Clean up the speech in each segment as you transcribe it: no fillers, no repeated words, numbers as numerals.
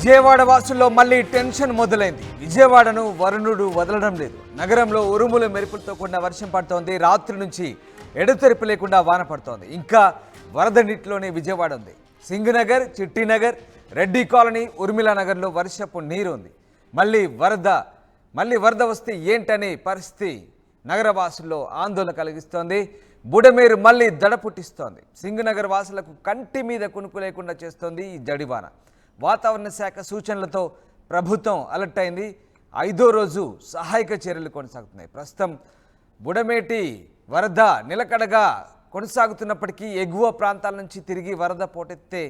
విజయవాడ వాసుల్లో మళ్ళీ టెన్షన్ మొదలైంది. విజయవాడను వరుణుడు వదలడం లేదు. నగరంలో ఉరుములు మెరుపులతో కూడిన వర్షం పడుతోంది. రాత్రి నుంచి ఎడతెరిపి లేకుండా వాన పడుతోంది. ఇంకా వరద నీటిలోనే విజయవాడ ఉంది. సింగనగర్, చిట్టినగర్, రెడ్డి కాలనీ, ఉర్మిళా నగర్లో వర్షపు నీరు ఉంది. మళ్ళీ వరద వస్తే ఏంటనే పరిస్థితి నగరవాసుల్లో ఆందోళన కలిగిస్తోంది. బుడమేరు మళ్ళీ దడ పుట్టిస్తోంది. సింగనగర్ వాసులకు కంటి మీద కునుకు లేకుండా చేస్తోంది ఈ జడివాన. వాతావరణ శాఖ సూచనలతో ప్రభుత్వం అలర్ట్ అయింది. 5వ రోజు సహాయక చర్యలు కొనసాగుతున్నాయి. ప్రస్తుతం బుడమేటి వరద నిలకడగా కొనసాగుతున్నప్పటికీ ఎగువ ప్రాంతాల నుంచి తిరిగి వరద పోటెత్తే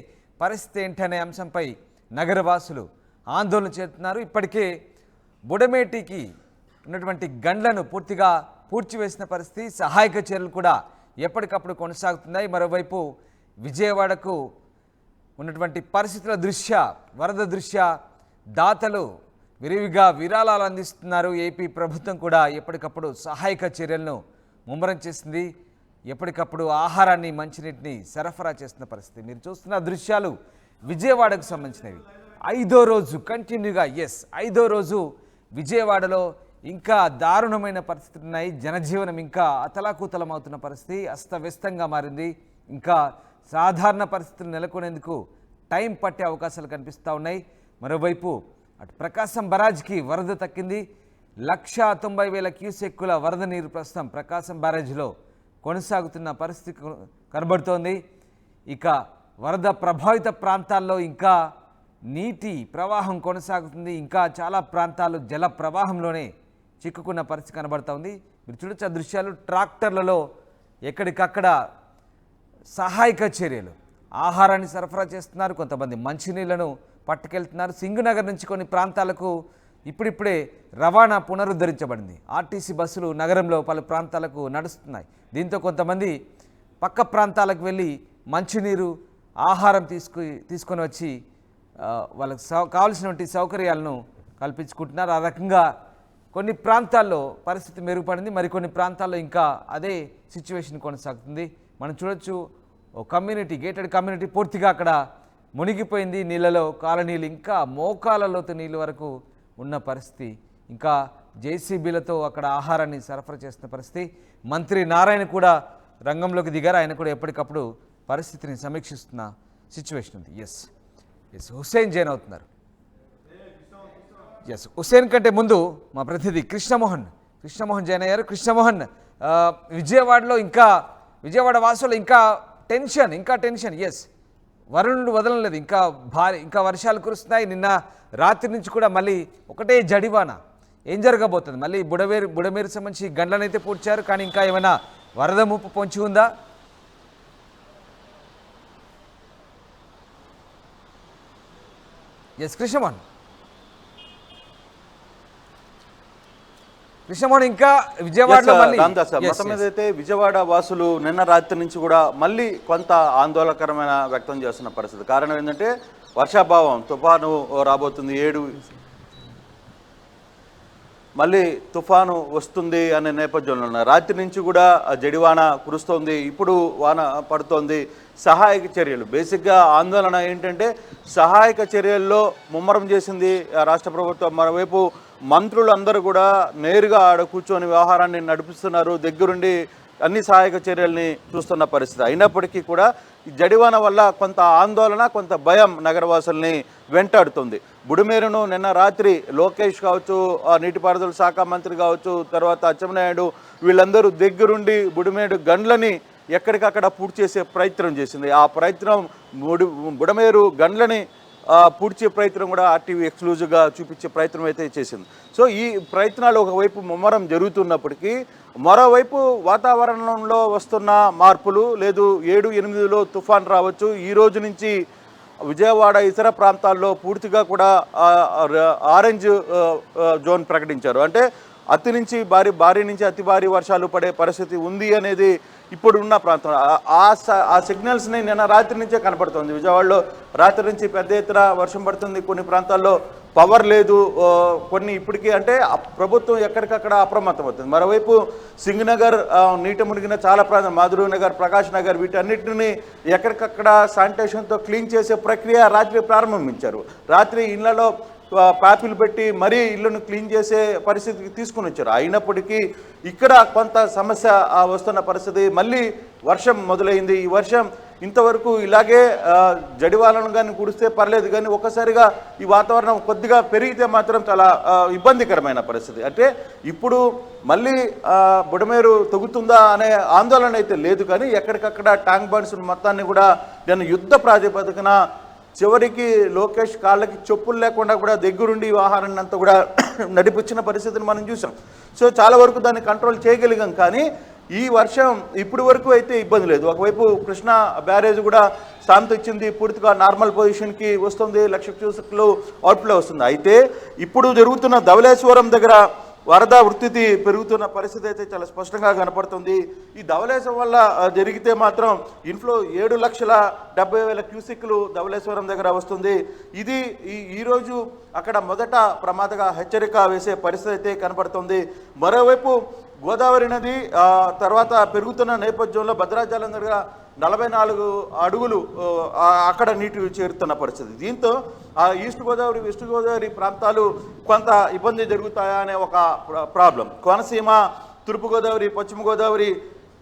పరిస్థితి ఏంటనే అంశంపై నగరవాసులు ఆందోళన చేస్తున్నారు. ఇప్పటికే బుడమేటికి ఉన్నటువంటి గండ్లను పూర్తిగా పూడ్చివేసిన పరిస్థితి. సహాయక చర్యలు కూడా ఎప్పటికప్పుడు కొనసాగుతున్నాయి. మరోవైపు విజయవాడకు ఉన్నటువంటి పరిస్థితుల దృష్ట్యా, వరద దృష్ట్యా దాతలు విరివిగా విరాళాలు అందిస్తున్నారు. ఏపీ ప్రభుత్వం కూడా ఎప్పటికప్పుడు సహాయక చర్యలను ముమ్మరం చేసింది. ఎప్పటికప్పుడు ఆహారాన్ని, మంచినీటిని సరఫరా చేస్తున్న పరిస్థితి. మీరు చూస్తున్న దృశ్యాలు విజయవాడకు సంబంధించినవి. 5వ రోజు కంటిన్యూగా 5వ రోజు విజయవాడలో ఇంకా దారుణమైన పరిస్థితులు ఉన్నాయి. జనజీవనం ఇంకా అతలాకుతలమవుతున్న పరిస్థితి, అస్తవ్యస్తంగా మారింది. ఇంకా సాధారణ పరిస్థితులు నెలకొనేందుకు టైం పట్టే అవకాశాలు కనిపిస్తూ ఉన్నాయి. మరోవైపు అటు ప్రకాశం బరాజ్కి వరద తక్కింది. 1,90,000 క్యూసెక్కుల వరద నీరు ప్రస్తుతం ప్రకాశం బ్యారేజ్లో కొనసాగుతున్న పరిస్థితి కనబడుతోంది. ఇక వరద ప్రభావిత ప్రాంతాల్లో ఇంకా నీటి ప్రవాహం కొనసాగుతుంది. ఇంకా చాలా ప్రాంతాలు జల ప్రవాహంలోనే చిక్కుకున్న పరిస్థితి కనబడుతోంది. మీరు చూడొచ్చు ఆ దృశ్యాలు. ట్రాక్టర్లలో ఎక్కడికక్కడ సహాయక చర్యలు, ఆహారాన్ని సరఫరా చేస్తున్నారు. కొంతమంది మంచినీళ్లను పట్టుకెళ్తున్నారు. సింగనగర్ నుంచి కొన్ని ప్రాంతాలకు ఇప్పుడిప్పుడే రవాణా పునరుద్ధరించబడింది. ఆర్టీసీ బస్సులు నగరంలో పలు ప్రాంతాలకు నడుస్తున్నాయి. దీంతో కొంతమంది పక్క ప్రాంతాలకు వెళ్ళి మంచినీరు, ఆహారం తీసుకొని వచ్చి వాళ్ళకి కావాల్సినటువంటి సౌకర్యాలను కల్పించుకుంటున్నారు. ఆ రకంగా కొన్ని ప్రాంతాల్లో పరిస్థితి మెరుగుపడింది. మరికొన్ని ప్రాంతాల్లో ఇంకా అదే సిచ్యువేషన్ కొనసాగుతుంది. మనం చూడొచ్చు ఓ కమ్యూనిటీ, గేటెడ్ కమ్యూనిటీ పూర్తిగా అక్కడ మునిగిపోయింది నీళ్ళలో. కాలనీలు ఇంకా మోకాలలోతు నీళ్ళ వరకు ఉన్న పరిస్థితి. ఇంకా జేసీబీలతో అక్కడ ఆహారాన్ని సరఫరా చేస్తున్న పరిస్థితి. మంత్రి నారాయణ కూడా రంగంలోకి దిగారు. ఆయన కూడా ఎప్పటికప్పుడు పరిస్థితిని సమీక్షిస్తున్న సిచ్యువేషన్ ఉంది. ఎస్ హుస్సేన్ జాయిన్ అవుతున్నారు. హుస్సేన్ కంటే ముందు మా ప్రతినిధి కృష్ణమోహన్ జాయిన్ అయ్యారు. కృష్ణమోహన్, విజయవాడ వాసులు ఇంకా టెన్షన్. వరుణుడు వదలలేదు. ఇంకా వర్షాలు కురుస్తున్నాయి. నిన్న రాత్రి నుంచి కూడా మళ్ళీ ఒకటే జడివాన. ఏం జరగబోతుంది? మళ్ళీ బుడమేరు సంబంధించి గండ్లనైతే పూడ్చారు, కానీ ఇంకా ఏమైనా వరద ముప్పు పొంచి ఉందా? కృష్ణమోహన్ ఇంకా విజయవాడలో మొత్తం మీద అయితే విజయవాడ వాసులు నిన్న రాత్రి నుంచి కూడా మళ్ళీ కొంత ఆందోళనకరమైన వ్యక్తం చేస్తున్న పరిస్థితి. కారణం ఏంటంటే వర్షాభావం, తుఫాను రాబోతుంది, మళ్ళీ తుఫాను వస్తుంది అనే నేపథ్యంలో రాత్రి నుంచి కూడా జడివాన కురుస్తోంది. ఇప్పుడు వాన పడుతోంది. సహాయక చర్యలు, బేసిక్గా ఆందోళన ఏంటంటే సహాయక చర్యల్లో ముమ్మరం చేసింది రాష్ట్ర ప్రభుత్వం. మరోవైపు మంత్రులందరూ కూడా నేరుగా ఆడ కూర్చొని వ్యవహారాన్ని నడిపిస్తున్నారు. దగ్గరుండి అన్ని సహాయక చర్యల్ని చూస్తున్న పరిస్థితి. అయినప్పటికీ కూడా ఈ జడివాన వల్ల కొంత ఆందోళన, కొంత భయం నగరవాసుల్ని వెంటాడుతుంది. బుడమేరును నిన్న రాత్రి లోకేష్ కావచ్చు, నీటిపారుదల శాఖ మంత్రి కావచ్చు, తర్వాత అచ్చెన్నాయుడు, వీళ్ళందరూ దగ్గరుండి బుడమేరు గండ్లని ఎక్కడికక్కడ పూర్తి చేసే ప్రయత్నం చేసింది. ఆ ప్రయత్నం బుడమేరు గండ్లని పూడ్చే ప్రయత్నం కూడా ఆర్టీవీ ఎక్స్క్లూజివ్గా చూపించే ప్రయత్నం అయితే చేసింది. సో ఈ ప్రయత్నాలు ఒకవైపు ముమ్మరం జరుగుతున్నప్పటికీ మరోవైపు వాతావరణంలో వస్తున్న మార్పులు, లేదు 7-8లో తుఫాన్ రావచ్చు. ఈ రోజు నుంచి విజయవాడ ఇతర ప్రాంతాల్లో పూర్తిగా కూడా ఆరెంజ్ జోన్ ప్రకటించారు. అంటే అతి నుంచి భారీ నుంచి అతి భారీ వర్షాలు పడే పరిస్థితి ఉంది అనేది ఇప్పుడున్న ప్రాంతం. ఆ సిగ్నల్స్ని నిన్న రాత్రి నుంచే కనపడుతుంది. విజయవాడలో రాత్రి నుంచి పెద్ద ఎత్తున వర్షం పడుతుంది. కొన్ని ప్రాంతాల్లో పవర్ లేదు, కొన్ని ఇప్పటికీ అంటే ప్రభుత్వం ఎక్కడికక్కడ అప్రమత్తం అవుతుంది. మరోవైపు సింగనగర్ నీట మునిగిన చాలా ప్రాంతం, మాధురి నగర్, ప్రకాష్ నగర్, వీటన్నిటిని ఎక్కడికక్కడ శానిటేషన్తో క్లీన్ చేసే ప్రక్రియ రాత్రి ప్రారంభించారు. రాత్రి ఇళ్లలో పాపిలు పెట్టి మరీ ఇళ్లను క్లీన్ చేసే పరిస్థితికి తీసుకుని వచ్చారు. అయినప్పటికీ ఇక్కడ కొంత సమస్య వస్తున్న పరిస్థితి. మళ్ళీ వర్షం మొదలైంది. ఈ వర్షం ఇంతవరకు ఇలాగే జడివాలను కానీ కుడిస్తే పర్లేదు, కానీ ఒక్కసారిగా ఈ వాతావరణం కొద్దిగా పెరిగితే మాత్రం చాలా ఇబ్బందికరమైన పరిస్థితి. అంటే ఇప్పుడు మళ్ళీ బుడమేరు తగ్గుతుందా అనే ఆందోళన అయితే లేదు, కానీ ఎక్కడికక్కడ ట్యాంక్ బండ్స్ మొత్తాన్ని కూడా నేను యుద్ధ ప్రాతిపదికన చివరికి లోకేష్ కాళ్ళకి చెప్పులు లేకుండా కూడా దగ్గరుండి వాహనాన్ని అంతా కూడా నడిపించిన పరిస్థితిని మనం చూసాం. సో చాలా వరకు దాన్ని కంట్రోల్ చేయగలిగాం, కానీ ఈ వర్షం ఇప్పటి వరకు అయితే ఇబ్బంది లేదు. ఒకవైపు కృష్ణా బ్యారేజ్ కూడా శాంతి ఇచ్చింది, పూర్తిగా నార్మల్ పొజిషన్కి వస్తుంది, 1,00,000 క్యూసెక్లు అవుట్ఫ్లో వస్తుంది. అయితే ఇప్పుడు జరుగుతున్న ధవళేశ్వరం దగ్గర వరద ఉధృతి పెరుగుతున్న పరిస్థితి అయితే చాలా స్పష్టంగా కనపడుతుంది. ఈ ధవళేశ్వరం వల్ల జరిగితే మాత్రం ఇన్ఫ్లో 7,70,000 క్యూసెక్లు ధవళేశ్వరం దగ్గర వస్తుంది. ఇది ఈరోజు అక్కడ మొదట ప్రమాదగా హెచ్చరిక వేసే పరిస్థితి అయితే కనపడుతుంది. మరోవైపు గోదావరి నది తర్వాత పెరుగుతున్న నేపథ్యంలో భద్రాచలం దగ్గర 44 అడుగులు అక్కడ నీటి చేరుతున్న పరిస్థితి. దీంతో ఈస్ట్ గోదావరి, వెస్ట్ గోదావరి ప్రాంతాలు కొంత ఇబ్బంది జరుగుతాయా అనే ఒక ప్రాబ్లం. కోనసీమ, తూర్పుగోదావరి, పశ్చిమ గోదావరి,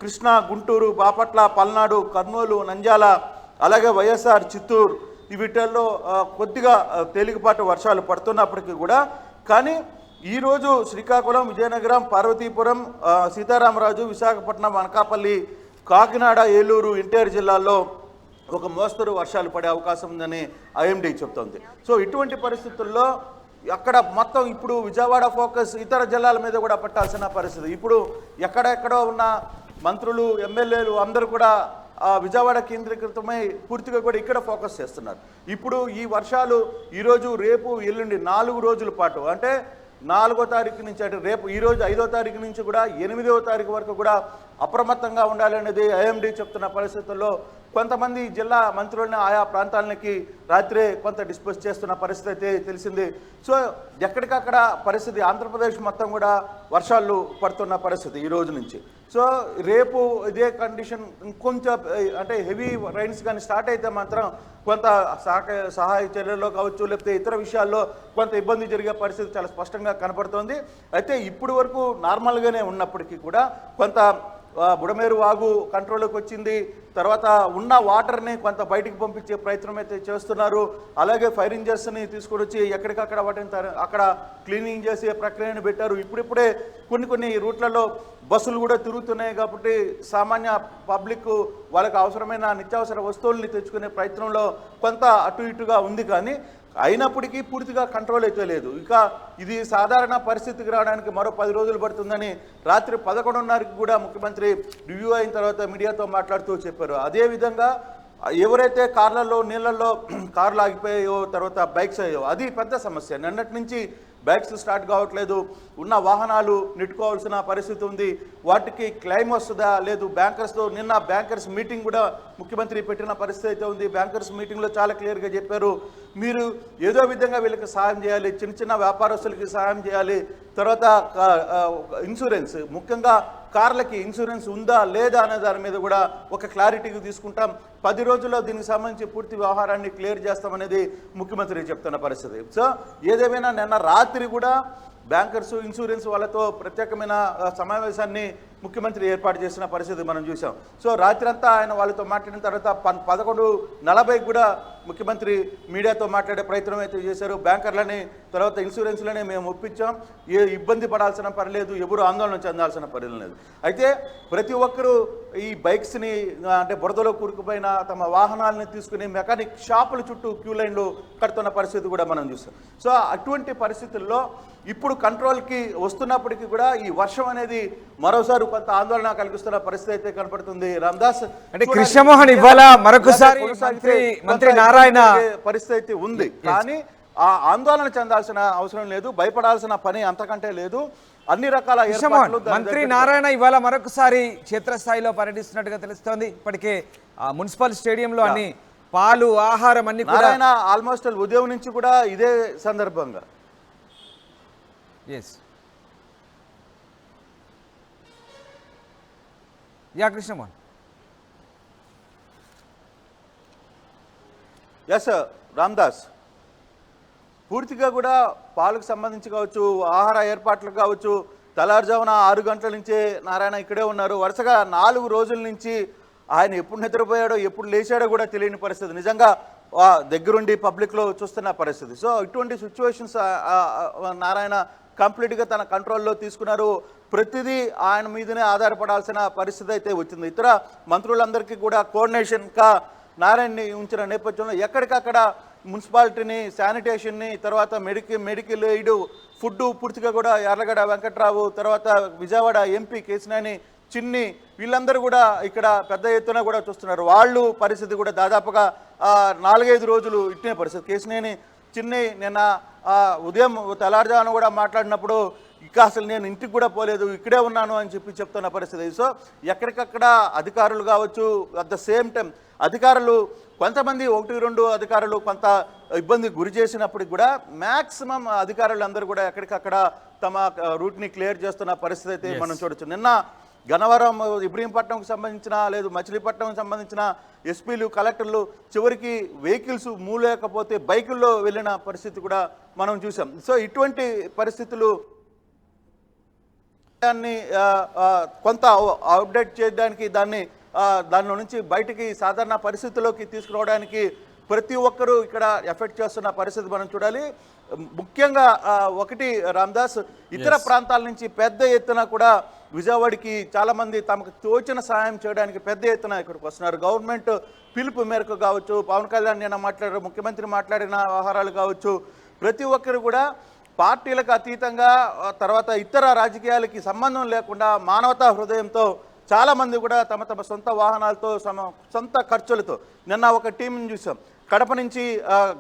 కృష్ణా, గుంటూరు, బాపట్ల, పల్నాడు, కర్నూలు, నంద్యాల, అలాగే వైఎస్ఆర్, చిత్తూరు వీటిల్లో కొద్దిగా తేలికపాటి వర్షాలు పడుతున్నప్పటికీ కూడా, కానీ ఈరోజు శ్రీకాకుళం, విజయనగరం, పార్వతీపురం, సీతారామరాజు, విశాఖపట్నం, అనకాపల్లి, కాకినాడ, ఏలూరు, ఎన్టీఆర్ జిల్లాల్లో ఒక మోస్తరు వర్షాలు పడే అవకాశం ఉందని ఐఎండీ చెప్తోంది. సో ఇటువంటి పరిస్థితుల్లో అక్కడ మొత్తం ఇప్పుడు విజయవాడ ఫోకస్ ఇతర జిల్లాల మీద కూడా పట్టాల్సిన పరిస్థితి. ఇప్పుడు ఎక్కడెక్కడో ఉన్న మంత్రులు, ఎమ్మెల్యేలు అందరూ కూడా విజయవాడ కేంద్రీకృతమై పూర్తిగా కూడా ఇక్కడ ఫోకస్ చేస్తున్నారు. ఇప్పుడు ఈ వర్షాలు ఈరోజు, రేపు, ఎల్లుండి 4 రోజుల పాటు, అంటే 4వ తారీఖు నుంచి, అంటే రేపు ఈరోజు 5వ తారీఖు నుంచి కూడా 8వ తారీఖు వరకు కూడా అప్రమత్తంగా ఉండాలనేది ఐఎండీ చెప్తున్న పరిస్థితుల్లో కొంతమంది జిల్లా మంత్రులను ఆయా ప్రాంతాలకి రాత్రే కొంత డిస్పోజ్ చేస్తున్న పరిస్థితి అయితే తెలిసింది. సో ఎక్కడికక్కడ పరిస్థితి, ఆంధ్రప్రదేశ్ మొత్తం కూడా వర్షాలు పడుతున్న పరిస్థితి ఈ రోజు నుంచి. సో రేపు ఇదే కండిషన్ ఇంకొంచెం, అంటే హెవీ రైన్స్ కానీ స్టార్ట్ అయితే మాత్రం కొంత సహాయ చర్యల్లో కావచ్చు, లేకపోతే ఇతర విషయాల్లో కొంత ఇబ్బంది జరిగే పరిస్థితి చాలా స్పష్టంగా కనపడుతోంది. అయితే ఇప్పుడు వరకు నార్మల్గానే ఉన్నప్పటికీ కూడా కొంత బుడమేరు వాగు కంట్రోల్లోకి వచ్చింది. తర్వాత ఉన్న వాటర్ని కొంత బయటికి పంపించే ప్రయత్నం అయితే చేస్తున్నారు. అలాగే ఫైర్ ఇంజన్స్ని తీసుకొని వచ్చి ఎక్కడికక్కడ వాటిని అక్కడ క్లీనింగ్ చేసే ప్రక్రియను పెట్టారు. ఇప్పుడిప్పుడే కొన్ని రూట్లలో బస్సులు కూడా తిరుగుతున్నాయి కాబట్టి సామాన్య పబ్లిక్ వాళ్ళకి అవసరమైన నిత్యావసర వస్తువుల్ని తెచ్చుకునే ప్రయత్నంలో కొంత అటు ఇటుగా ఉంది, కానీ అయినప్పటికీ పూర్తిగా కంట్రోల్ అయితే లేదు. ఇక ఇది సాధారణ పరిస్థితికి రావడానికి మరో 10 రోజులు పడుతుందని రాత్రి 11:30కి కూడా ముఖ్యమంత్రి రివ్యూ అయిన తర్వాత మీడియాతో మాట్లాడుతూ చెప్పారు. అదేవిధంగా ఎవరైతే కార్లలో, నీళ్ళల్లో కార్లు ఆగిపోయాయో, తర్వాత బైక్స్ అయ్యో, అది పెద్ద సమస్య. నిన్నటి నుంచి బైక్స్ స్టార్ట్ కావట్లేదు, ఉన్న వాహనాలు నెట్టుకోవాల్సిన పరిస్థితి ఉంది. వాటికి క్లెయిమ్ వస్తుందా లేదు, బ్యాంకర్స్తో నిన్న బ్యాంకర్స్ మీటింగ్ కూడా ముఖ్యమంత్రి పెట్టిన పరిస్థితి అయితే ఉంది. బ్యాంకర్స్ మీటింగ్లో చాలా క్లియర్గా చెప్పారు, మీరు ఏదో విధంగా వీళ్ళకి సహాయం చేయాలి, చిన్న వ్యాపారస్తులకి సహాయం చేయాలి. తర్వాత ఇన్సూరెన్స్, ముఖ్యంగా కార్లకి ఇన్సూరెన్స్ ఉందా లేదా అనే దాని మీద కూడా ఒక క్లారిటీకి తీసుకుంటాం. 10 రోజుల్లో దీనికి సంబంధించి పూర్తి వ్యవహారాన్ని క్లియర్ చేస్తామనేది ముఖ్యమంత్రి చెప్తున్న పరిస్థితి. సో ఏదేమైనా నిన్న రాత్రి కూడా బ్యాంకర్స్, ఇన్సూరెన్స్ వాళ్ళతో ప్రత్యేకమైన సమావేశాన్ని ముఖ్యమంత్రి ఏర్పాటు చేసిన పరిస్థితి మనం చూసాం. సో రాత్రంతా ఆయన వాళ్ళతో మాట్లాడిన తర్వాత 11:40 కూడా ముఖ్యమంత్రి మీడియాతో మాట్లాడే ప్రయత్నం అయితే చేశారు. బ్యాంకర్లని, తర్వాత ఇన్సూరెన్స్లని మేము ఒప్పించాం, ఏ ఇబ్బంది పడాల్సిన పర్లేదు, ఎవరు ఆందోళన చెందాల్సిన పర్లేదు లేదు. అయితే ప్రతి ఒక్కరూ ఈ బైక్స్ని, అంటే బురదలో కూరుకుపోయిన తమ వాహనాలను తీసుకుని మెకానిక్ షాపుల చుట్టూ క్యూ లైన్లు కడుతున్న పరిస్థితి కూడా మనం చూసాం. సో అటువంటి పరిస్థితుల్లో ఇప్పుడు కంట్రోల్కి వస్తున్నప్పటికీ కూడా ఈ వర్షం అనేది మరోసారి కొంత ఆందోళన కలిగిస్తున్న పరిస్థితి అయితే కనపడుతుంది. రామదాస్, అంటే కృష్ణమోహన్ ఇవాళ మరొకసారి మంత్రి నారాయణ పరిస్థితి ఉంది, కానీ ఆ ఆందోళన చెందాల్సిన అవసరం లేదు, భయపడాల్సిన పని అంతకంటే లేదు. అన్ని రకాల ఏర్పాట్లు. మంత్రి నారాయణ ఇవాళ మరొకసారి క్షేత్రస్థాయిలో పర్యటిస్తున్నట్టుగా తెలుస్తోంది. ఇప్పటికే మున్సిపల్ స్టేడియంలో అన్ని పాలు ఆహారం అన్ని కూడా నారాయణ ఆల్మోస్ట్ ఉదయం నుంచి కూడా ఇదే సందర్భంగా కృష్ణమోహన్. ఎస్ రామ్దాస్, పూర్తిగా కూడా పాలకు సంబంధించి కావచ్చు, ఆహార ఏర్పాట్లకు కావచ్చు, తెల్లారుజామున 6 గంటల నుంచే నారాయణ ఇక్కడే ఉన్నారు. వరుసగా 4 రోజుల నుంచి ఆయన ఎప్పుడు నిద్రపోయాడో ఎప్పుడు లేచాడో కూడా తెలియని పరిస్థితి, నిజంగా దగ్గరుండి పబ్లిక్లో చూస్తున్న పరిస్థితి. సో ఇటువంటి సిచ్యువేషన్స్ నారాయణ కంప్లీట్గా తన కంట్రోల్లో తీసుకున్నారు. ప్రతిదీ ఆయన మీదనే ఆధారపడాల్సిన పరిస్థితి అయితే వచ్చింది. ఇతర మంత్రులందరికీ కూడా కోఆర్డినేషన్గా నారాయణని ఉంచిన నేపథ్యంలో ఎక్కడికక్కడ మున్సిపాలిటీని, శానిటేషన్ని, తర్వాత మెడికల్ ఎయిడ్, ఫుడ్ పూర్తిగా కూడా యార్లగడ్డ వెంకట్రావు, తర్వాత విజయవాడ ఎంపీ కేసినేని చిన్ని, వీళ్ళందరూ కూడా ఇక్కడ పెద్ద ఎత్తున కూడా చూస్తున్నారు. వాళ్ళు పరిస్థితి కూడా దాదాపుగా 4-5 రోజులు ఇట్టిన పరిస్థితి. కేసినేని చిన్ని నిన్న ఉదయం తెల్లారుజామున కూడా మాట్లాడినప్పుడు ఇక అసలు నేను ఇంటికి కూడా పోలేదు, ఇక్కడే ఉన్నాను అని చెప్తున్న పరిస్థితి. సో ఎక్కడికక్కడ అధికారులు కావచ్చు, అట్ ద సేమ్ టైం అధికారులు కొంతమంది 1-2 అధికారులు కొంత ఇబ్బందికి గురి చేసినప్పటికి కూడా మ్యాక్సిమం అధికారులు అందరూ కూడా ఎక్కడికక్కడ తమ రూట్ని క్లియర్ చేస్తున్న పరిస్థితి అయితే మనం చూడొచ్చు. నిన్న గన్నవరం, ఇబ్రహీంపట్నంకు సంబంధించిన లేదు మచిలీపట్నంకు సంబంధించిన ఎస్పీలు, కలెక్టర్లు చివరికి వెహికల్స్ మూలేకపోతే బైకుల్లో వెళ్ళిన పరిస్థితి కూడా మనం చూసాం. సో ఇటువంటి పరిస్థితులు దాన్ని కొంత అప్డేట్ చేయడానికి, దానిలో నుంచి బయటికి సాధారణ పరిస్థితుల్లోకి తీసుకురావడానికి ప్రతి ఒక్కరూ ఇక్కడ ఎఫెక్ట్ చేస్తున్న పరిస్థితి మనం చూడాలి. ముఖ్యంగా ఒకటి రామ్దాస్, ఇతర ప్రాంతాల నుంచి పెద్ద ఎత్తున కూడా విజయవాడకి చాలామంది తమకు తోచిన సహాయం చేయడానికి పెద్ద ఎత్తున ఇక్కడికి వస్తున్నారు. గవర్నమెంట్ పిలుపు మేరకు కావచ్చు, పవన్ కళ్యాణ్ నిన్న మాట్లాడారు, ముఖ్యమంత్రి మాట్లాడిన వ్యవహారాలు కావచ్చు, ప్రతి ఒక్కరు కూడా పార్టీలకు అతీతంగా, తర్వాత ఇతర రాజకీయాలకి సంబంధం లేకుండా మానవతా హృదయంతో చాలామంది కూడా తమ తమ సొంత వాహనాలతో, సొంత ఖర్చులతో నిన్న ఒక టీంని చూసాం. కడప నుంచి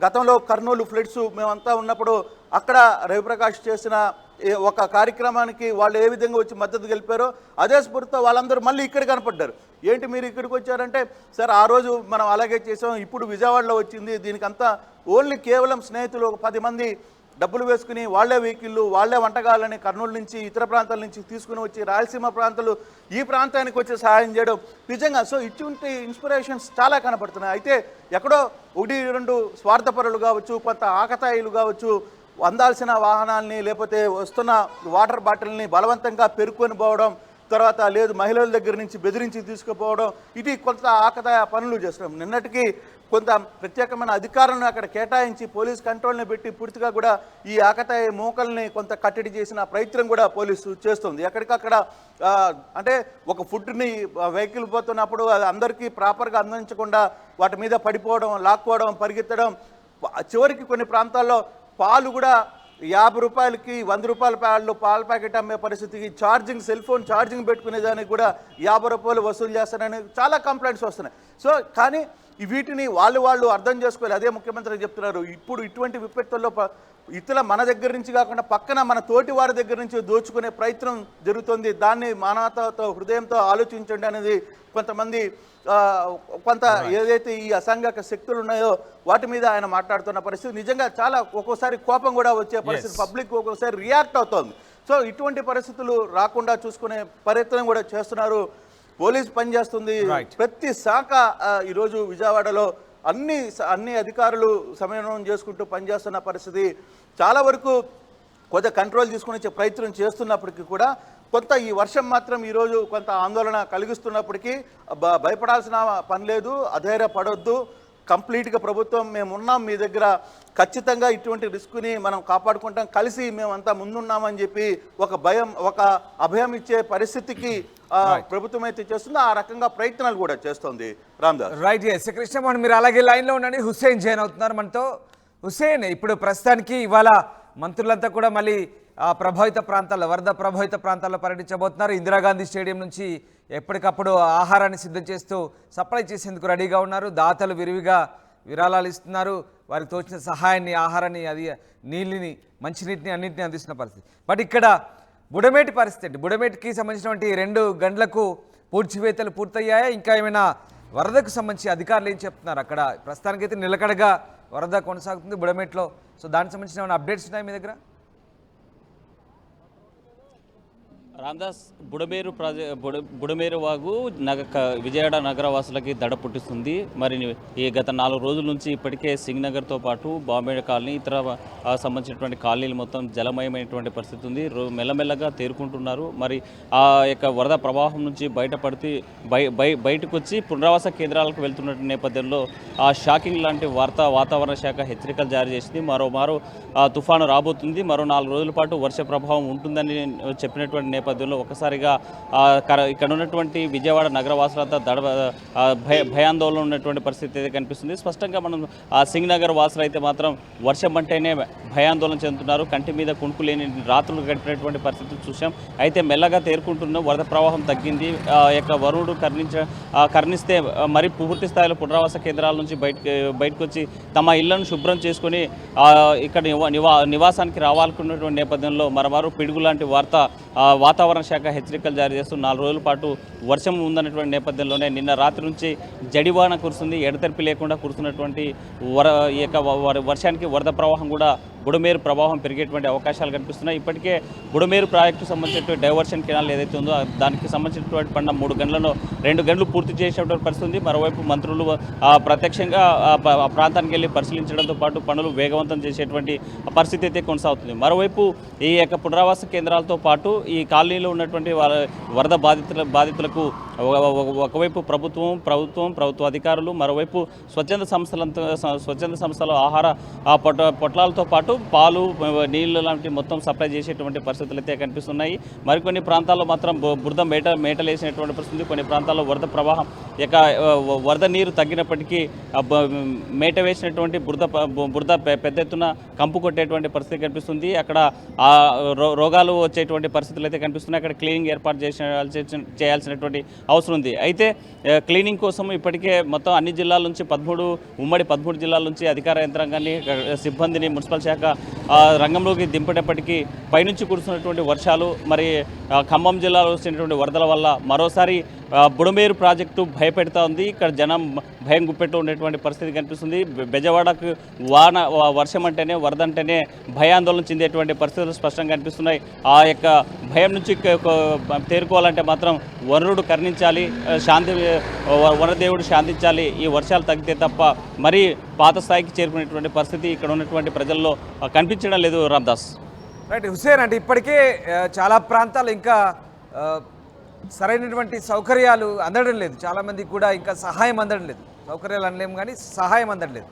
గతంలో కర్నూలు ఫ్లడ్స్ మేమంతా ఉన్నప్పుడు అక్కడ రవిప్రకాష్ చేసిన ఒక కార్యక్రమానికి వాళ్ళు ఏ విధంగా వచ్చి మద్దతు గెలిపారో అదే స్ఫూర్తితో వాళ్ళందరూ మళ్ళీ ఇక్కడ కనపడ్డారు. ఏంటి మీరు ఇక్కడికి వచ్చారంటే, సార్ ఆ రోజు మనం అలాగే చేసాం, ఇప్పుడు విజయవాడలో వచ్చింది, దీనికంతా ఓన్లీ కేవలం స్నేహితులు ఒక 10 మంది డబ్బులు వేసుకుని వాళ్లే వెహికల్లు, వాళ్లే వంటకాలని కర్నూలు నుంచి ఇతర ప్రాంతాల నుంచి తీసుకుని వచ్చి రాయలసీమ ప్రాంతాలు ఈ ప్రాంతానికి వచ్చి సహాయం చేయడం నిజంగా. సో ఇటువంటి ఇన్స్పిరేషన్స్ చాలా కనపడుతున్నాయి. అయితే ఎక్కడో 1-2 స్వార్థపరులు కావచ్చు, కొంత ఆకతాయిలు కావచ్చు, అందాల్సిన వాహనాల్ని లేకపోతే వస్తున్న వాటర్ బాటిల్ని బలవంతంగా పెరుక్కొని పోవడం, తర్వాత లేదు మహిళల దగ్గర నుంచి బెదిరించి తీసుకుపోవడం, ఇది కొంత ఆకతాయ పనులు చేస్తున్నాం. నిన్నటికి కొంత ప్రత్యేకమైన అధికారులను అక్కడ కేటాయించి పోలీస్ కంట్రోల్ని పెట్టి పూర్తిగా కూడా ఈ ఆకతాయి మూకల్ని కొంత కట్టడి చేసిన ప్రయత్నం కూడా పోలీసు చేస్తుంది. ఎక్కడికక్కడ అంటే ఒక ఫుడ్ని వెహికల్ పోతున్నప్పుడు అది అందరికీ ప్రాపర్గా అందించకుండా వాటి మీద పడిపోవడం, లాక్కోవడం, పరిగెత్తడం, చివరికి కొన్ని ప్రాంతాల్లో పాలు కూడా 50 రూపాయలకి 100 రూపాయల పాల ప్యాకెట్ అమ్మే పరిస్థితికి, ఛార్జింగ్ సెల్ ఫోన్ ఛార్జింగ్ పెట్టుకునేదానికి కూడా 50 రూపాయలు వసూలు చేస్తారని చాలా కంప్లైంట్స్ వస్తున్నాయి. సో కానీ వీటిని వాళ్ళు అర్థం చేసుకోవాలి. అదే ముఖ్యమంత్రి చెప్తున్నారు, ఇప్పుడు ఇటువంటి విపత్తుల్లో ఇతర మన దగ్గర నుంచి కాకుండా పక్కన మన తోటి వారి దగ్గర నుంచి దోచుకునే ప్రయత్నం జరుగుతుంది. దాన్ని మానవతతో హృదయంతో ఆలోచించండి అనేది కొంతమంది కొంత ఏదైతే ఈ అసాంఘిక శక్తులు ఉన్నాయో వాటి మీద ఆయన మాట్లాడుతున్న పరిస్థితి నిజంగా చాలా ఒక్కోసారి కోపం కూడా వచ్చే పరిస్థితి, పబ్లిక్ ఒక్కోసారి రియాక్ట్ అవుతోంది. సో ఇటువంటి పరిస్థితులు రాకుండా చూసుకునే ప్రయత్నం కూడా చేస్తున్నారు. పోలీస్ పనిచేస్తుంది, ప్రతి శాఖ ఈరోజు విజయవాడలో అన్ని అధికారులు సమన్వయం చేసుకుంటూ పనిచేస్తున్న పరిస్థితి. చాలా వరకు కొంత కంట్రోల్ తీసుకుని వచ్చే ప్రయత్నం చేస్తున్నప్పటికీ కూడా కొంత ఈ వర్షం మాత్రం ఈరోజు కొంత ఆందోళన కలిగిస్తున్నప్పటికీ భయపడాల్సిన పని లేదు, అధైర్యపడొద్దు. కంప్లీట్గా ప్రభుత్వం మేము ఉన్నాం మీ దగ్గర, ఖచ్చితంగా ఇటువంటి రిస్క్ని మనం కాపాడుకుంటాం, కలిసి మేమంతా ముందున్నామని చెప్పి ఒక అభయం ఇచ్చే పరిస్థితికి ప్రభుత్వం అయితే చేస్తుంది. ఆ రకంగా ప్రయత్నాలు కూడా చేస్తుంది. రామ్దాస్ రైట్. ఎస్ కృష్ణమోహన్, మీరు అలాగే లైన్లో ఉండండి. హుస్సేన్ జాయిన్ అవుతున్నారు మనతో. హుస్సేన్, ఇప్పుడు ప్రస్తుతానికి ఇవాళ మంత్రులంతా కూడా మళ్ళీ ప్రభావిత ప్రాంతాల్లో, వరద ప్రభావిత ప్రాంతాల్లో పర్యటించబోతున్నారు. ఇందిరాగాంధీ స్టేడియం నుంచి ఎప్పటికప్పుడు ఆహారాన్ని సిద్ధం చేస్తూ సప్లై చేసేందుకు రెడీగా ఉన్నారు. దాతలు విరివిగా విరాళాలు ఇస్తున్నారు. వారికి తోచిన సహాయాన్ని, ఆహారాన్ని, అది నీళ్ళని, మంచినీటిని అన్నింటినీ అందిస్తున్న పరిస్థితి. బట్ ఇక్కడ బుడమేటి పరిస్థితి, బుడమేటికి సంబంధించినటువంటి 2 గంటలకు పూడ్చివేతలు పూర్తయ్యాయా? ఇంకా ఏమైనా వరదకు సంబంధించి అధికారులు ఏం చెప్తున్నారు? అక్కడ ప్రస్తుతానికైతే నిలకడగా వరద కొనసాగుతుంది బుడమేట్లో. సో దానికి సంబంధించిన ఏమైనా అప్డేట్స్ ఉన్నాయి మీ దగ్గర? రామ్దాస్, బుడమేరు వాగు విజయవాడ నగరవాసులకి దడ పుట్టిస్తుంది. మరి ఈ గత 4 రోజుల నుంచి ఇప్పటికే సింగ్నగర్తో పాటు బాంబే కాలనీ ఇతర సంబంధించినటువంటి కాలనీలు మొత్తం జలమయమైనటువంటి పరిస్థితి ఉంది. మెల్లమెల్లగా తేరుకుంటున్నారు. మరి ఆ యొక్క వరద ప్రవాహం నుంచి బయటపడితే బయటకు వచ్చి పునరావాస కేంద్రాలకు వెళ్తున్న నేపథ్యంలో ఆ షాకింగ్ లాంటి వాతావరణ శాఖ హెచ్చరికలు జారీ చేసింది. మరో తుఫాను రాబోతుంది, మరో 4 రోజుల పాటు వర్ష ప్రభావం ఉంటుందని చెప్పినటువంటి నేపథ్యంలో ఒకసారిగా ఇక్కడ ఉన్నటువంటి విజయవాడ నగరవాసులంతా భయాందోళన ఉన్నటువంటి పరిస్థితి అయితే కనిపిస్తుంది. స్పష్టంగా మనం సింగ్ నగర్ వాసులు అయితే మాత్రం వర్షం అంటేనే భయాందోళన చెందుతున్నారు. కంటి మీద కుణుకు లేని రాత్రులు గడిపినటువంటి పరిస్థితులు చూసాం. అయితే మెల్లగా తేరుకుంటున్న వరద ప్రవాహం తగ్గింది. యొక్క వరుణుడు కరుణిస్తే మరి పూర్తి స్థాయిలో పునరావాస కేంద్రాల నుంచి బయటకు వచ్చి తమ ఇళ్లను శుభ్రం చేసుకుని ఇక్కడ నివాసానికి రావాలనుకున్నటువంటి నేపథ్యంలో మరోమారు పిడుగు లాంటి వాతావరణ శాఖ హెచ్చరికలు జారీ చేస్తూ 4 రోజుల పాటు వర్షం ఉందన్నటువంటి నేపథ్యంలోనే నిన్న రాత్రి నుంచి జడివాన కురుస్తుంది. ఎడతెరిపి లేకుండా కురుస్తున్నటువంటి ఈ యొక్క వర్షానికి వరద ప్రవాహం కూడా బుడమేరు ప్రవాహం పెరిగేటువంటి అవకాశాలు కనిపిస్తున్నాయి. ఇప్పటికే బుడమేరు ప్రాజెక్టు సంబంధించినటువంటి డైవర్షన్ కెనాల్ ఏదైతే ఉందో దానికి సంబంధించినటువంటి పడిన 3 గంటలను 2 గంటలు పూర్తి చేసేటువంటి పరిస్థితి ఉంది. మరోవైపు మంత్రులు ప్రత్యక్షంగా ఆ ప్రాంతానికి వెళ్ళి పరిశీలించడంతో పాటు పనులు వేగవంతం చేసేటువంటి పరిస్థితి అయితే కొనసాగుతుంది. మరోవైపు ఈ యొక్క పునరావాస కేంద్రాలతో పాటు ఈ కాలనీలో ఉన్నటువంటి వరద బాధితులకు ఒకవైపు ప్రభుత్వ అధికారులు, మరోవైపు స్వచ్ఛంద సంస్థలు ఆహార పొట్లాలతో పాటు పాలు, నీళ్లు లాంటి మొత్తం సప్లై చేసేటువంటి పరిస్థితులు అయితే కనిపిస్తున్నాయి. మరికొన్ని ప్రాంతాల్లో మాత్రం బురద మేటలేసినటువంటి పరిస్థితి. కొన్ని ప్రాంతాల్లో వరద ప్రవాహం వరద నీరు తగ్గినప్పటికీ మేట వేసినటువంటి బురద పెద్ద ఎత్తున కంపు కొట్టేటువంటి పరిస్థితి కనిపిస్తుంది. అక్కడ రోగాలు వచ్చేటువంటి పరిస్థితులు అయితే కనిపిస్తున్నాయి. అక్కడ క్లీనింగ్ ఏర్పాటు చేయాల్సినటువంటి అవసరం ఉంది. అయితే క్లీనింగ్ కోసం ఇప్పటికే మొత్తం అన్ని జిల్లాల నుంచి 13 జిల్లాల నుంచి అధికార యంత్రాంగాన్ని, సిబ్బందిని మున్సిపల్ శాఖ రంగంలోకి దింపేటప్పటికీ పైనుంచి కురుస్తున్నటువంటి వర్షాలు, మరి ఖమ్మం జిల్లాలో వచ్చినటువంటి వరదల వల్ల మరోసారి బుడమేరు ప్రాజెక్టు భయపెడతా ఉంది. ఇక్కడ జనం భయం గుప్పెట్టు ఉండేటువంటి పరిస్థితి కనిపిస్తుంది. బెజవాడకు వర్షం అంటేనే, వరద అంటేనే భయాందోళన చెందేటువంటి పరిస్థితులు స్పష్టంగా కనిపిస్తున్నాయి. ఆ యొక్క భయం నుంచి తేరుకోవాలంటే మాత్రం వరుణుడు కరుణించాలి, వనదేవుడు శాంతించాలి. ఈ వర్షాలు తగ్గితే తప్ప మరీ పాత స్థాయికి చేరుకునేటువంటి పరిస్థితి ఇక్కడ ఉన్నటువంటి ప్రజల్లో కనిపించడం లేదు. రామ్దాస్, రైట్. హుసేన్, అంటే ఇప్పటికే చాలా ప్రాంతాలు ఇంకా సరైనటువంటి సౌకర్యాలు అందడం లేదు. చాలామందికి కూడా ఇంకా సహాయం అందడం లేదు. సౌకర్యాలు అనలేము కానీ సహాయం అందడం లేదు.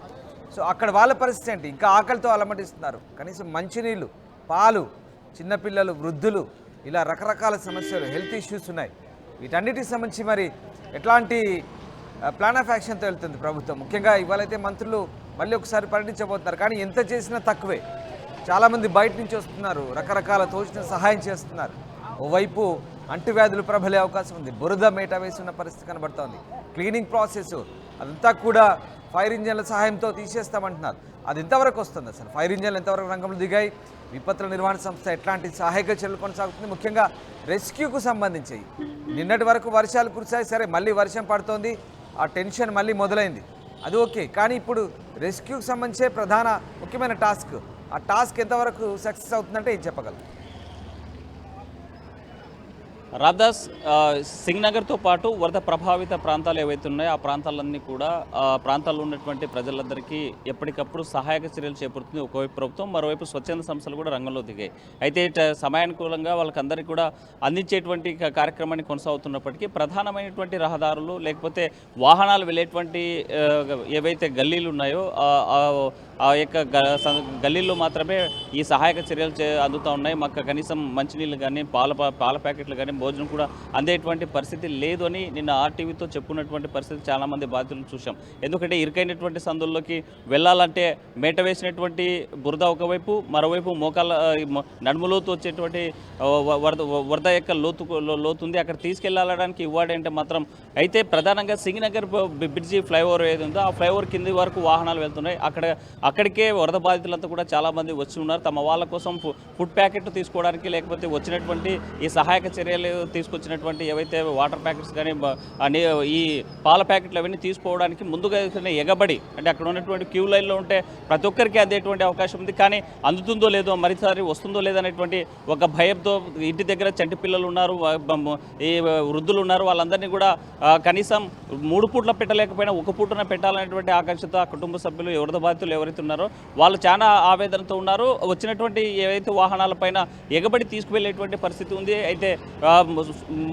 సో అక్కడ వాళ్ళ పరిస్థితి ఏంటి? ఇంకా ఆకలితో అలమటిస్తున్నారు. కనీసం మంచినీళ్ళు, పాలు, చిన్నపిల్లలు, వృద్ధులు, ఇలా రకరకాల సమస్యలు, హెల్త్ ఇష్యూస్ ఉన్నాయి. వీటన్నిటికి సంబంధించి మరి ఎట్లాంటి ప్లాన్ ఆఫ్ యాక్షన్తో వెళ్తుంది ప్రభుత్వం? ముఖ్యంగా ఇవాళైతే మంత్రులు మళ్ళీ ఒకసారి పర్యటించబోతున్నారు. కానీ ఎంత చేసినా తక్కువే. చాలామంది బయట నుంచి వస్తున్నారు, రకరకాల తోచిన సహాయం చేస్తున్నారు. ఓవైపు అంటువ్యాధులు ప్రబలే అవకాశం ఉంది. బురద మేట వేస్తున్న పరిస్థితి కనబడుతోంది. క్లీనింగ్ ప్రాసెస్ అదంతా కూడా ఫైర్ ఇంజన్ల సహాయంతో తీసేస్తామంటున్నారు. అది ఎంతవరకు వస్తుంది? అసలు ఫైర్ ఇంజన్లు ఎంతవరకు రంగంలో దిగాయి? విపత్తుల నిర్వహణ సంస్థ ఎట్లాంటి సహాయక చర్యలు కొనసాగుతుంది? ముఖ్యంగా రెస్క్యూకు సంబంధించి నిన్నటి వరకు వర్షాలు కురిశాయి, సరే మళ్ళీ వర్షం పడుతోంది, ఆ టెన్షన్ మళ్ళీ మొదలైంది, అది ఓకే. కానీ ఇప్పుడు రెస్క్యూకి సంబంధించే ప్రధాన ముఖ్యమైన టాస్క్, ఆ టాస్క్ ఎంతవరకు సక్సెస్ అవుతుందంటే ఏం చెప్పగలరు? రామ్దాస్, సింగ్నగర్తో పాటు వరద ప్రభావిత ప్రాంతాలు ఏవైతే ఉన్నాయో ఆ ప్రాంతాలన్నీ కూడా ప్రాంతాల్లో ఉన్నటువంటి ప్రజలందరికీ ఎప్పటికప్పుడు సహాయక చర్యలు చేపడుతుంది ఒకవైపు ప్రభుత్వం, మరోవైపు స్వచ్ఛంద సంస్థలు కూడా రంగంలో దిగాయి. అయితే సమయానుకూలంగా వాళ్ళకందరికీ కూడా అందించేటువంటి కార్యక్రమాన్ని కొనసాగుతున్నప్పటికీ ప్రధానమైనటువంటి రహదారులు లేకపోతే వాహనాలు వెళ్ళేటువంటి ఏవైతే గల్లీలు ఉన్నాయో ఆ యొక్క గల్లీల్లో మాత్రమే ఈ సహాయక చర్యలు అందుతూ ఉన్నాయి. మాకు కనీసం మంచినీళ్ళు కానీ పాల ప్యాకెట్లు కానీ భోజనం కూడా అందేటువంటి పరిస్థితి లేదు అని నిన్న ఆర్టీవీతో చెప్పుకున్నటువంటి పరిస్థితి చాలామంది బాధితులను చూసాం. ఎందుకంటే ఇరుకైనటువంటి సందుల్లోకి వెళ్ళాలంటే మేట వేసినటువంటి బురద ఒకవైపు, మరోవైపు మోకాళ్ళ నడుములోతు వచ్చేటువంటి వరద యొక్క లోతుంది. అక్కడ తీసుకెళ్ళడానికి ఇవ్వడంటే మాత్రం అయితే ప్రధానంగా సింగనగర్ బ్రిడ్జి ఫ్లైఓవర్ ఏది ఉందో ఆ ఫ్లైఓవర్ కింది వరకు వాహనాలు వెళ్తున్నాయి. అక్కడికే వరద బాధితులంతా కూడా చాలామంది వచ్చి ఉన్నారు. తమ వాళ్ళ కోసం ఫుడ్ ప్యాకెట్ తీసుకోవడానికి, లేకపోతే వచ్చినటువంటి ఈ సహాయక చర్యలు తీసుకొచ్చినటువంటి ఏవైతే వాటర్ ప్యాకెట్స్ కానీ ఈ పాల ప్యాకెట్లు అవన్నీ తీసుకోవడానికి ముందుగా ఎగబడి, అంటే అక్కడ ఉన్నటువంటి క్యూ లైన్లో ఉంటే ప్రతి ఒక్కరికి అందేటువంటి అవకాశం ఉంది. కానీ అందుతుందో లేదో, మరిసారి వస్తుందో లేదో అనేటువంటి ఒక భయంతో ఇంటి దగ్గర చంటి పిల్లలు ఉన్నారు, ఈ వృద్ధులు ఉన్నారు. వాళ్ళందరినీ కూడా కనీసం 3 పూట్ల పెట్టలేకపోయినా 1 పూటన పెట్టాలనేటువంటి ఆకాంక్షతో ఆ కుటుంబ సభ్యులు, వరద బాధితులు ఎవరైతే ఉన్నారో వాళ్ళు చాలా ఆవేదనతో ఉన్నారు. వచ్చినటువంటి ఏవైతే వాహనాలపైన ఎగబడి తీసుకువెళ్ళేటువంటి పరిస్థితి ఉంది. అయితే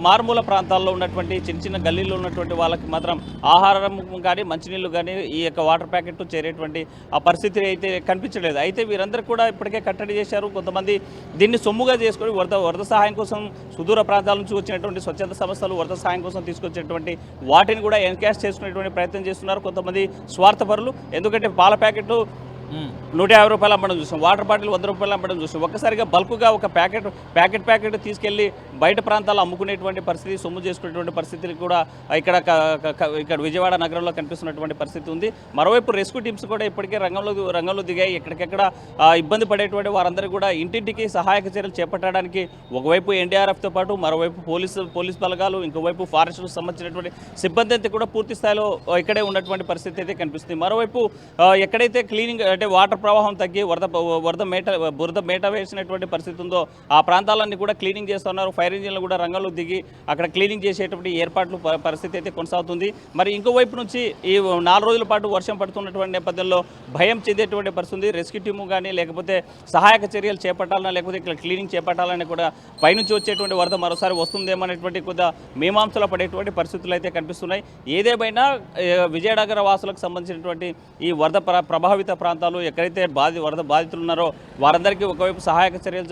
మారుమూల ప్రాంతాల్లో ఉన్నటువంటి చిన్న చిన్న గల్లీల్లో ఉన్నటువంటి వాళ్ళకి మాత్రం ఆహారం కానీ, మంచినీళ్ళు కానీ, ఈ యొక్క వాటర్ ప్యాకెట్ చేరేటువంటి ఆ పరిస్థితి అయితే కనిపించలేదు. అయితే వీరందరూ కూడా ఇప్పటికే కట్టడి చేశారు. కొంతమంది దీన్ని సొమ్ముగా చేసుకొని వరద సహాయం కోసం సుదూర ప్రాంతాల నుంచి వచ్చినటువంటి స్వచ్ఛంద సంస్థలు వరద సహాయం కోసం తీసుకొచ్చేటువంటి వాటిని కూడా ఎన్కాష్ చేసుకునేటువంటి ప్రయత్నం చేస్తున్నారు కొంతమంది స్వార్థపరులు. ఎందుకంటే పాల ప్యాకెట్ 150 రూపాయలు అమ్మడం చూసాం, వాటర్ బాటిల్ 100 రూపాయలు అమ్మడం చూసాం. ఒక్కసారిగా బల్క్గా ఒక ప్యాకెట్ తీసుకెళ్లి బయట ప్రాంతాల్లో అమ్ముకునేటువంటి పరిస్థితి, సొమ్ము చేసుకునేటువంటి పరిస్థితులు కూడా ఇక్కడ విజయవాడ నగరంలో కనిపిస్తున్నటువంటి పరిస్థితి ఉంది. మరోవైపు రెస్క్యూ టీమ్స్ కూడా ఇప్పటికే రంగంలో దిగాయి. ఎక్కడికెక్కడ ఇబ్బంది పడేటువంటి వారందరూ కూడా ఇంటింటికి సహాయక చర్యలు చేపట్టడానికి ఒకవైపు ఎన్డీఆర్ఎఫ్తో పాటు మరోవైపు పోలీస్ బలగాలు, ఇంకోవైపు ఫారెస్ట్కు సంబంధించినటువంటి సిబ్బంది అయితే కూడా పూర్తి స్థాయిలో ఇక్కడే ఉన్నటువంటి పరిస్థితి అయితే కనిపిస్తుంది. మరోవైపు ఎక్కడైతే క్లీనింగ్, అంటే వాటర్ ప్రవాహం తగ్గి బురద మేట వేసినటువంటి పరిస్థితి ఉందో ఆ ప్రాంతాలన్నీ కూడా క్లీనింగ్ చేస్తున్నారు. ఫైర్ ఇంజిన్లు కూడా రంగంలో దిగి అక్కడ క్లీనింగ్ చేసేటువంటి ఏర్పాట్లు పరిస్థితి అయితే కొనసాగుతుంది. మరి ఇంకోవైపు నుంచి ఈ 4 రోజుల పాటు వర్షం పడుతున్నటువంటి నేపథ్యంలో భయం చెందేటువంటి పరిస్థితి. రెస్క్యూ టీము కానీ, లేకపోతే సహాయక చర్యలు చేపట్టాలన్నా, లేకపోతే ఇక్కడ క్లీనింగ్ చేపట్టాలని కూడా పైనుంచి వచ్చేటువంటి వరద మరోసారి వస్తుందేమనేటువంటి కొద్దిగా మీమాంసలో పడేటువంటి పరిస్థితులు అయితే కనిపిస్తున్నాయి. ఏదేమైనా విజయనగర వాసులకు సంబంధించినటువంటి ఈ వరద ప్రభావిత ప్రాంతాలు ఎక్కడైతే వరద బాధితులు ఉన్నారో వారందరికీ ఒకవైపు సహాయక చర్యలు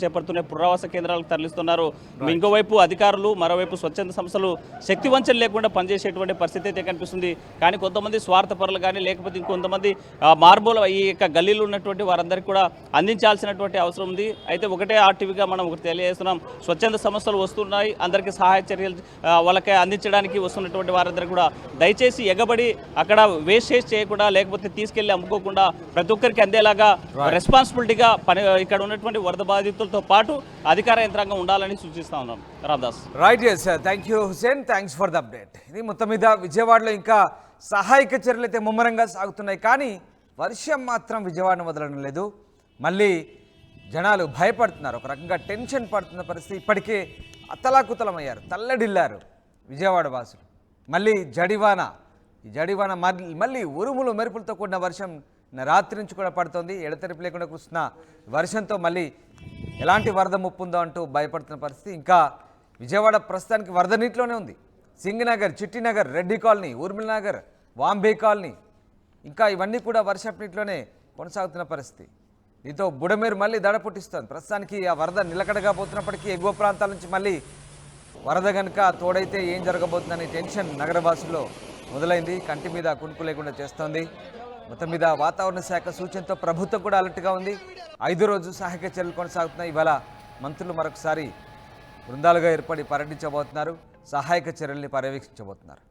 చేపడుతున్న పునరావాస కేంద్రాలకు తరలిస్తున్నారు. ఇంకోవైపు అధికారులు, మరోవైపు స్వచ్ఛంద సంస్థలు శక్తి వంచన లేకుండా పనిచేసేటువంటి పరిస్థితి అయితే కనిపిస్తుంది. కానీ కొంతమంది స్వార్థపరులు కానీ, లేకపోతే ఇంకొంతమంది మార్బోల ఈ యొక్క గల్లీలో ఉన్నటువంటి వారందరికీ కూడా అందించాల్సినటువంటి అవసరం ఉంది. అయితే ఒకటే ఆర్టీవీగా మనం ఒకటి తెలియజేస్తున్నాం, స్వచ్ఛంద సంస్థలు వస్తున్నాయి, అందరికీ సహాయ చర్యలు వాళ్ళకి అందించడానికి వస్తున్నటువంటి వారందరూ కూడా దయచేసి ఎగబడి అక్కడ వేస్టేజ్ చేయకుండా, లేకపోతే తీసుకెళ్లి అమ్ముకోకుండా ప్రతి ఒక్కరికి అందేలాగా రెస్పాన్సిబిలిటీగా ఇక్కడ ఉన్నటువంటి వరద బాధితులతో పాటు అధికార యంత్రాంగం ఉండాలని సూచిస్తా ఉన్నాం. Ramadas. Right, sir. Thank you Hussain, thanks for the update. ఇది మొత్తం మీద విజయవాడలో ఇంకా సహాయక చర్యలు అయితే ముమ్మరంగా సాగుతున్నాయి. కానీ వర్షం మాత్రం విజయవాడను వదలడం లేదు. మళ్ళీ జనాలు భయపడుతున్నారు, ఒక రకంగా టెన్షన్ పడుతున్న పరిస్థితి. ఇప్పటికే అతలాకుతలమయ్యారు, తల్లడిల్లారు విజయవాడ వాసులు. మళ్ళీ ఈ జడివాన మళ్ళీ ఉరుములు మెరుపులతో కూడిన వర్షం రాత్రి నుంచి కూడా పడుతోంది. ఎడతెరిపి లేకుండా కురుస్తున్న వర్షంతో మళ్ళీ ఎలాంటి వరద ముప్పు ఉందో అంటూ భయపడుతున్న పరిస్థితి. ఇంకా విజయవాడ ప్రస్తుతానికి వరద నీటిలోనే ఉంది. సింగనగర్, చిట్టినగర్, రెడ్డి కాలనీ, ఊర్మిళ నగర్, వాంబే కాలనీ, ఇంకా ఇవన్నీ కూడా వర్షపు నీటిలోనే కొనసాగుతున్న పరిస్థితి. దీంతో బుడమేరు మళ్ళీ దడ పుట్టిస్తోంది. ప్రస్తుతానికి ఆ వరద నిలకడగా పోతున్నప్పటికీ ఎగువ ప్రాంతాల నుంచి మళ్ళీ వరద కనుక తోడైతే ఏం జరగబోతుందని టెన్షన్ నగరవాసుల్లో మొదలైంది. కంటి మీద కునుకు లేకుండా చేస్తోంది. మొత్తం మీద వాతావరణ శాఖ సూచనతో ప్రభుత్వం కూడా అలర్ట్గా ఉంది. 5వ రోజు సహాయక చర్యలు కొనసాగుతున్నాయి. ఇవాళ మంత్రులు మరొకసారి బృందాలుగా ఏర్పడి పర్యటించబోతున్నారు, సహాయక చర్యల్ని పర్యవేక్షించబోతున్నారు.